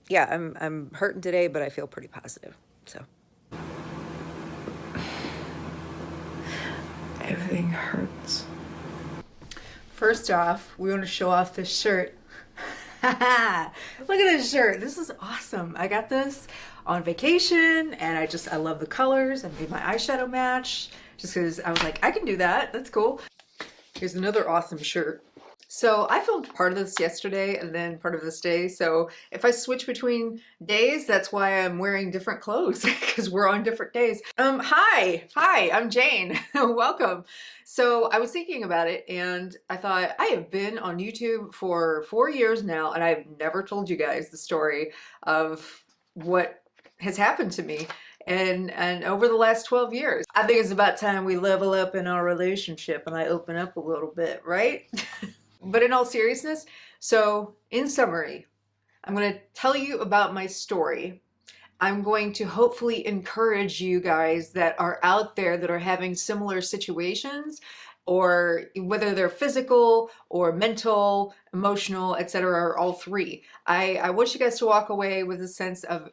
yeah, I'm hurting today, but I feel pretty positive. So Everything hurts. First off, we want to show off this shirt. Look at this shirt. This is awesome. I got this on vacation and I love the colors. I made my eyeshadow match just because I was like, I can do that. That's cool. Here's another awesome shirt. So I filmed part of this yesterday and then part of this day. So if I switch between days, that's why I'm wearing different clothes because we're on different days. Hi, I'm Jane. Welcome. So I was thinking about it and I thought I have been on YouTube for 4 years now and I've never told you guys the story of what has happened to me. And over the last 12 years, I think it's about time we level up in our relationship and I open up a little bit, right? But in all seriousness, so in summary, I'm going to tell you about my story. I'm going to hopefully encourage you guys that are out there that are having similar situations, or whether they're physical or mental, emotional, etc., or all three. I want you guys to walk away with a sense of,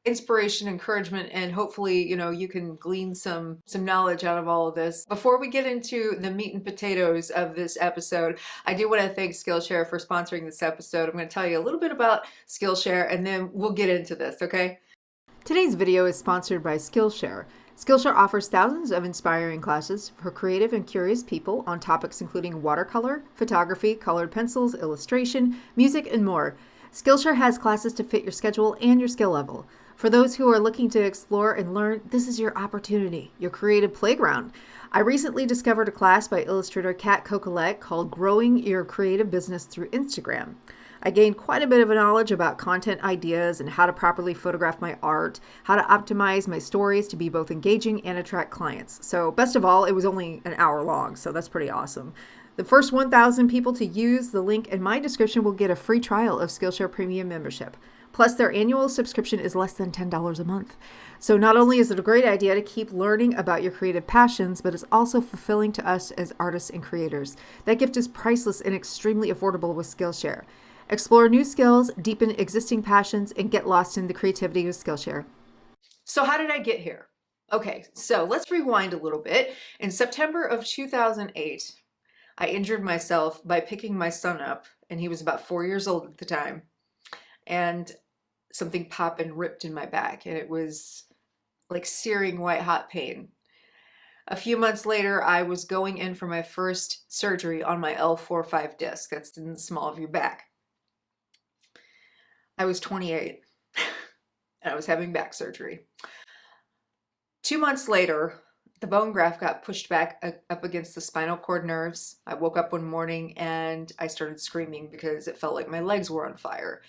inspiration, encouragement, and hopefully, you can glean some knowledge out of all of this. Before we get into the meat and potatoes of this episode, I do want to thank Skillshare for sponsoring this episode. I'm going to tell you a little bit about Skillshare and then we'll get into this, okay? Today's video is sponsored by Skillshare. Skillshare offers thousands of inspiring classes for creative and curious people on topics including watercolor, photography, colored pencils, illustration, music, and more. Skillshare has classes to fit your schedule and your skill level. For those who are looking to explore and learn, this is your opportunity, your creative playground. I recently discovered a class by illustrator Kat Cocolette called Growing Your Creative Business Through Instagram. I gained quite a bit of knowledge about content ideas and how to properly photograph my art, how to optimize my stories to be both engaging and attract clients. So best of all, it was only an hour long, so that's pretty awesome. The first 1,000 people to use the link in my description will get a free trial of Skillshare Premium membership. Plus, their annual subscription is less than $10 a month. So not only is it a great idea to keep learning about your creative passions, but it's also fulfilling to us as artists and creators. That gift is priceless and extremely affordable with Skillshare. Explore new skills, deepen existing passions, and get lost in the creativity of Skillshare. So how did I get here? Okay, so let's rewind a little bit. In September of 2008, I injured myself by picking my son up, and he was about 4 years old at the time. And something popped and ripped in my back, and it was like searing white hot pain. A few months later, I was going in for my first surgery on my L4-5 disc. That's in the small of your back. I was 28 and I was having back surgery. 2 months later, the bone graft got pushed back up against the spinal cord nerves. I woke up one morning and I started screaming because it felt like my legs were on fire.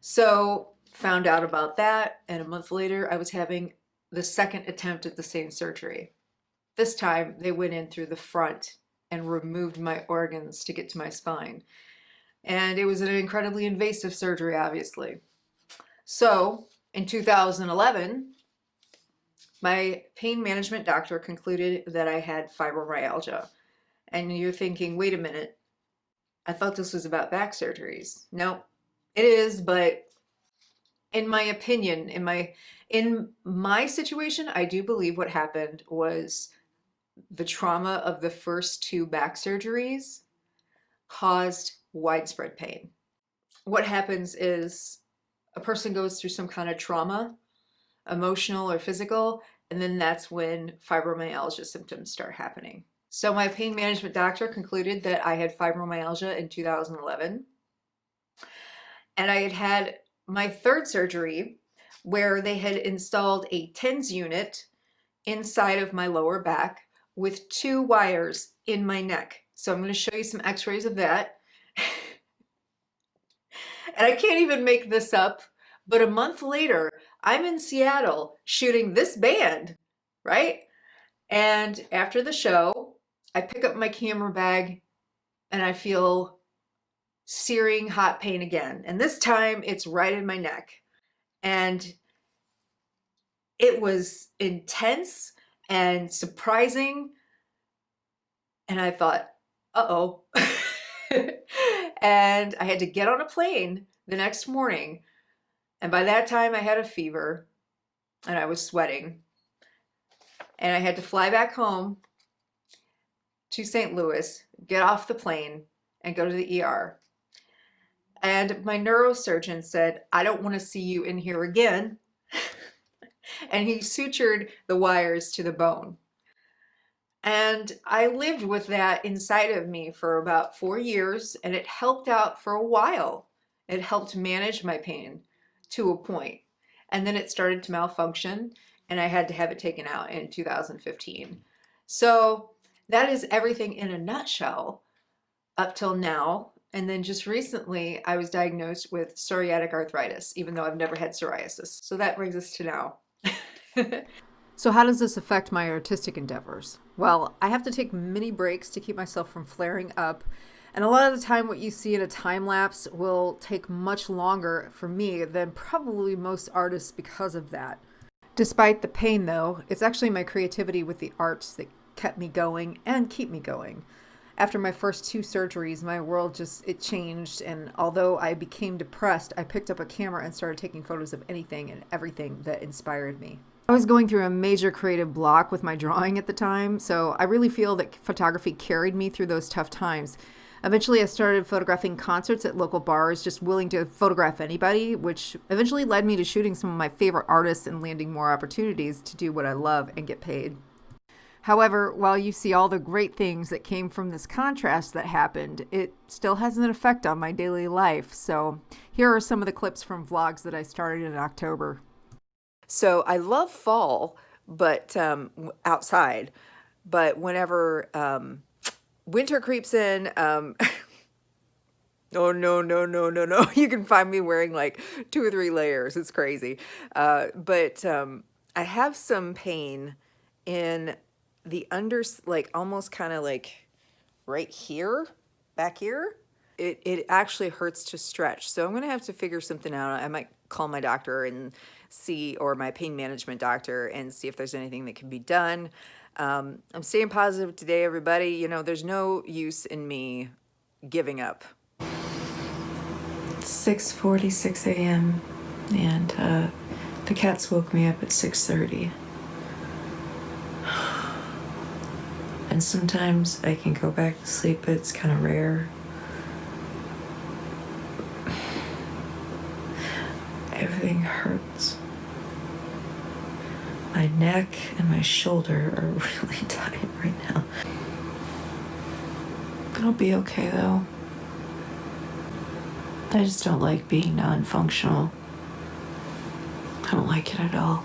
So found out about that, and a month later I was having the second attempt at the same surgery. This time they went in through the front and removed my organs to get to my spine. And it was an incredibly invasive surgery, obviously. So in 2011, my pain management doctor concluded that I had fibromyalgia. And you're thinking, wait a minute, I thought this was about back surgeries. No, it is, but in my opinion, in my situation, I do believe what happened was the trauma of the first two back surgeries caused widespread pain. What happens is a person goes through some kind of trauma, emotional or physical, and then that's when fibromyalgia symptoms start happening. So my pain management doctor concluded that I had fibromyalgia in 2011. And I had had my third surgery where they had installed a TENS unit inside of my lower back with 2 wires in my neck. So I'm going to show you some x-rays of that. And I can't even make this up, but a month later, I'm in Seattle shooting this band, right? And after the show, I pick up my camera bag and I feel searing hot pain again. And this time it's right in my neck. And it was intense and surprising. And I thought, uh-oh. And I had to get on a plane the next morning And by that time I had a fever and I was sweating. And I had to fly back home to St. Louis, get off the plane, and go to the ER. And my neurosurgeon said, I don't want to see you in here again. And he sutured the wires to the bone. And I lived with that inside of me for about 4 years, and it helped out for a while. It helped manage my pain to a point. And then it started to malfunction, and I had to have it taken out in 2015. So that is everything in a nutshell up till now. And then just recently, I was diagnosed with psoriatic arthritis, even though I've never had psoriasis. So that brings us to now. So how does this affect my artistic endeavors? Well, I have to take mini breaks to keep myself from flaring up. And a lot of the time what you see in a time lapse will take much longer for me than probably most artists because of that. Despite the pain though, it's actually my creativity with the arts that kept me going and keep me going. After my first 2 surgeries, my world it changed, and although I became depressed, I picked up a camera and started taking photos of anything and everything that inspired me. I was going through a major creative block with my drawing at the time, so I really feel that photography carried me through those tough times. Eventually, I started photographing concerts at local bars, just willing to photograph anybody, which eventually led me to shooting some of my favorite artists and landing more opportunities to do what I love and get paid. However, while you see all the great things that came from this contrast that happened, it still has an effect on my daily life. So here are some of the clips from vlogs that I started in October. So I love fall, but outside. But whenever winter creeps in, oh no. You can find me wearing like 2 or 3 layers. It's crazy. But I have some pain in the like almost kind of like right here, back here. It actually hurts to stretch. So I'm going to have to figure something out. I might call my doctor and see, or my pain management doctor, and see if there's anything that can be done. I'm staying positive today, everybody. You know, there's no use in me giving up. 6:46 a.m. and the cats woke me up at 6:30. And sometimes I can go back to sleep, but it's kind of rare. Everything hurts. My neck and my shoulder are really tight right now. It'll be okay though. I just don't like being non-functional. I don't like it at all.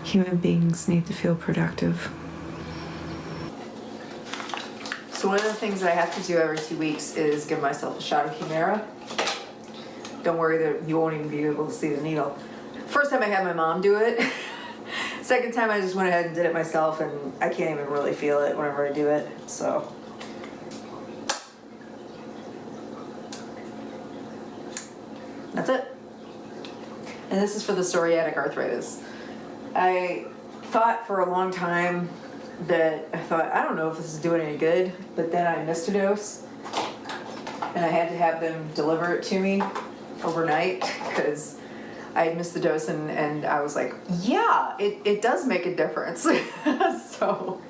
Human beings need to feel productive. So one of the things that I have to do every 2 weeks is give myself a shot of Humira. Don't worry that you won't even be able to see the needle. First time I had my mom do it. Second time I just went ahead and did it myself, and I can't even really feel it whenever I do it, so. That's it. And this is for the psoriatic arthritis. I thought for a long time that I don't know if this is doing any good, but then I missed a dose and I had to have them deliver it to me overnight because I had missed the dose, and I was like, yeah, it does make a difference. So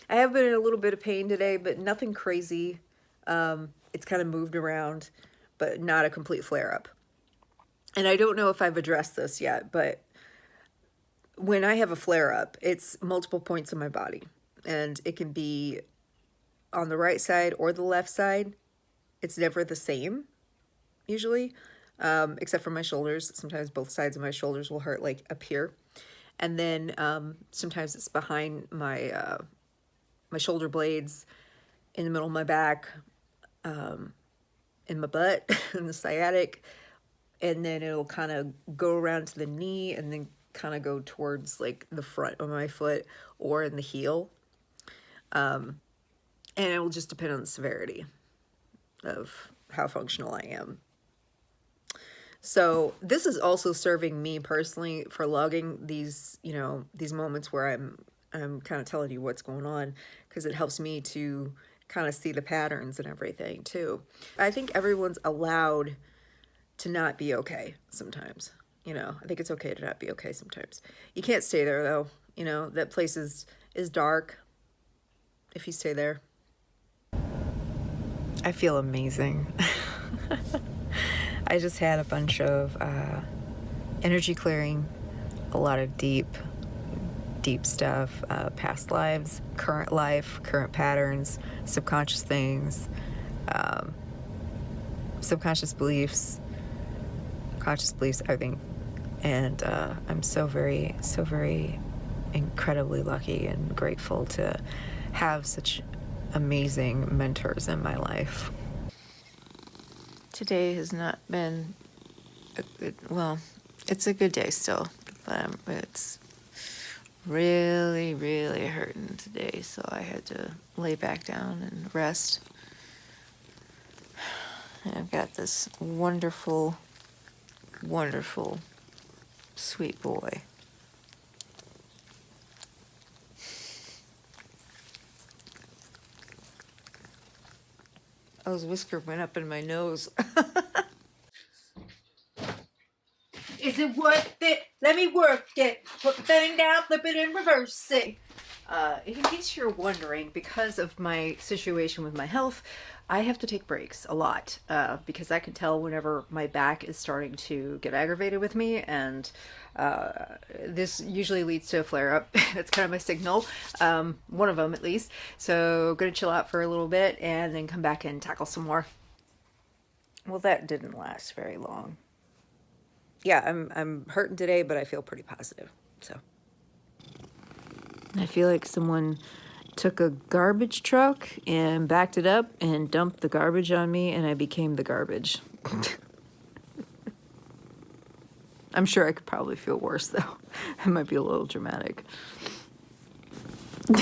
I have been in a little bit of pain today, but nothing crazy. It's kind of moved around, but not a complete flare-up. And I don't know if I've addressed this yet, but when I have a flare-up, it's multiple points in my body, and it can be on the right side or the left side. It's never the same, usually, except for my shoulders. Sometimes both sides of my shoulders will hurt, like up here. And then sometimes it's behind my my shoulder blades, in the middle of my back, in my butt, in the sciatic. And then it'll kind of go around to the knee and then kind of go towards like the front of my foot or in the heel. And it will just depend on the severity of how functional I am. So this is also serving me personally for logging these, you know, these moments where I'm kind of telling you what's going on, because it helps me to kind of see the patterns and everything too. I think everyone's allowed to not be okay sometimes. You know, I think it's okay to not be okay sometimes. You can't stay there though. You know, that place is dark if you stay there. I feel amazing. I just had a bunch of energy clearing, a lot of deep stuff, past lives, current life, current patterns, subconscious things, subconscious beliefs, conscious beliefs, everything. And I'm so very incredibly lucky and grateful to have such amazing mentors in my life. Today has not been a good, well, it's a good day still, but it's really hurting today, so I had to lay back down and rest. And I've got this wonderful sweet boy. Oh, his whisker went up in my nose. Is it worth it? Let me work it. Put the thing down, flip it and reverse it. In case you're wondering, because of my situation with my health, I have to take breaks a lot because I can tell whenever my back is starting to get aggravated with me, and this usually leads to a flare-up. That's kind of my signal, one of them at least. So gonna chill out for a little bit and then come back and tackle some more. Well, that didn't last very long. Yeah, I'm hurting today, but I feel pretty positive. So I feel like someone took a garbage truck and backed it up and dumped the garbage on me, and I became the garbage. I'm sure I could probably feel worse, though. It might be a little dramatic. I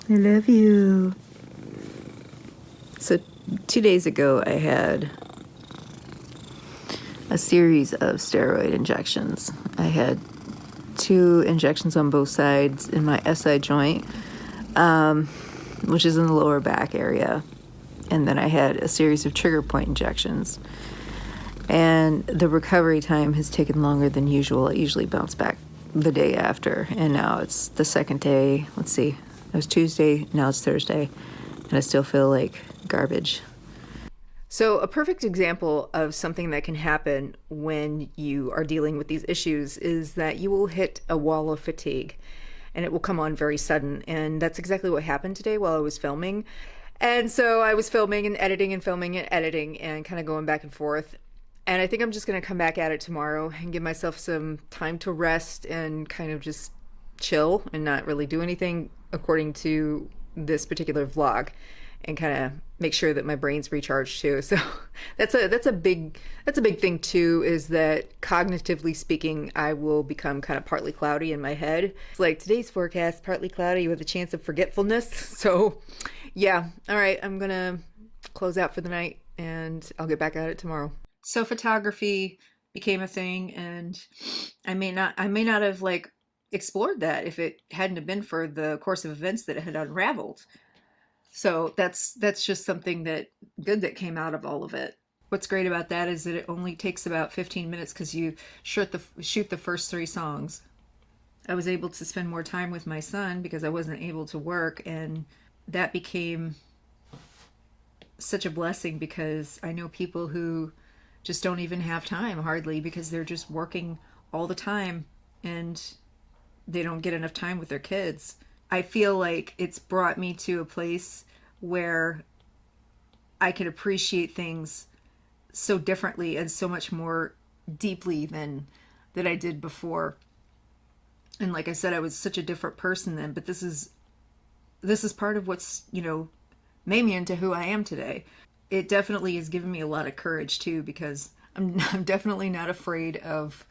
love you. So 2 days ago, I had a series of steroid injections. I had 2 injections on both sides in my SI joint, which is in the lower back area. And then I had a series of trigger point injections. And the recovery time has taken longer than usual. I usually bounce back the day after. And now it's the second day. Let's see. It was Tuesday, now it's Thursday. And I still feel like garbage. So a perfect example of something that can happen when you are dealing with these issues is that you will hit a wall of fatigue, and it will come on very sudden. And that's exactly what happened today while I was filming. And so I was filming and editing and filming and editing and kind of going back and forth. And I think I'm just going to come back at it tomorrow and give myself some time to rest and kind of just chill and not really do anything according to this particular vlog, and kind of make sure that my brain's recharged too. So that's a big thing too, is that cognitively speaking, I will become kind of partly cloudy in my head. It's like today's forecast, partly cloudy with a chance of forgetfulness. So yeah, all right, I'm gonna close out for the night and I'll get back at it tomorrow. So photography became a thing, and I may not have like explored that if it hadn't have been for the course of events that had unraveled. So that's just something good that came out of all of it. What's great about that is that it only takes about 15 minutes because you shoot the first 3 songs. I was able to spend more time with my son because I wasn't able to work, and that became such a blessing because I know people who just don't even have time hardly because they're just working all the time and they don't get enough time with their kids. I feel like it's brought me to a place where I can appreciate things so differently and so much more deeply than that I did before. And like I said, I was such a different person then, but this is part of what's, made me into who I am today. It definitely has given me a lot of courage too, because I'm definitely not afraid of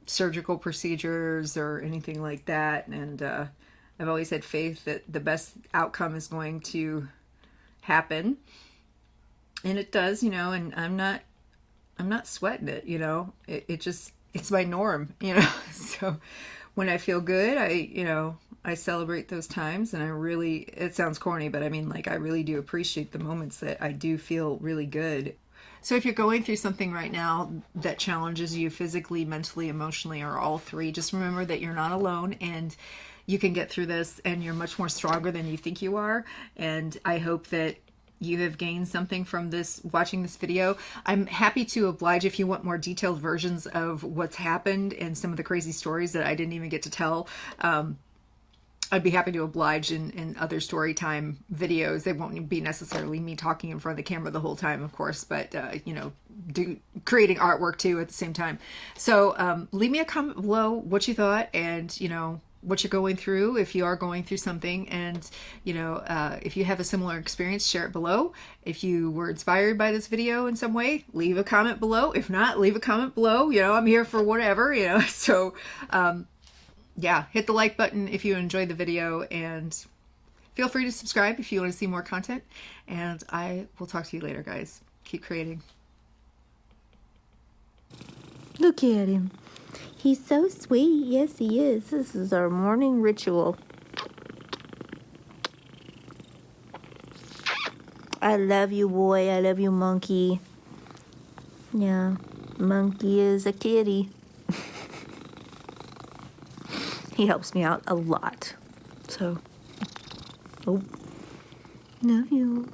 surgical procedures or anything like that. And I've always had faith that the best outcome is going to happen. And it does, and I'm not sweating it, it's my norm, So when I feel good, I celebrate those times, and it sounds corny, but I mean, like, I really do appreciate the moments that I do feel really good. So if you're going through something right now that challenges you physically, mentally, emotionally, or all three, just remember that you're not alone and you can get through this, and you're much more stronger than you think you are. And I hope that you have gained something from this, watching this video. I'm happy to oblige if you want more detailed versions of what's happened and some of the crazy stories that I didn't even get to tell. I'd be happy to oblige in other story time videos. They won't be necessarily me talking in front of the camera the whole time, of course, but you know, creating artwork too at the same time. So leave me a comment below what you thought, and you know, what you're going through, if you are going through something, and you know, if you have a similar experience, share it below. If you were inspired by this video in some way, leave a comment below. If not, leave a comment below. You know, I'm here for whatever, you know. So yeah, hit the like button if you enjoyed the video, and feel free to subscribe if you want to see more content. And I will talk to you later, guys. Keep creating. Look at him. He's so sweet. Yes, he is. This is our morning ritual. I love you, boy. I love you, monkey. Yeah, monkey is a kitty. He helps me out a lot. So, oh, love you.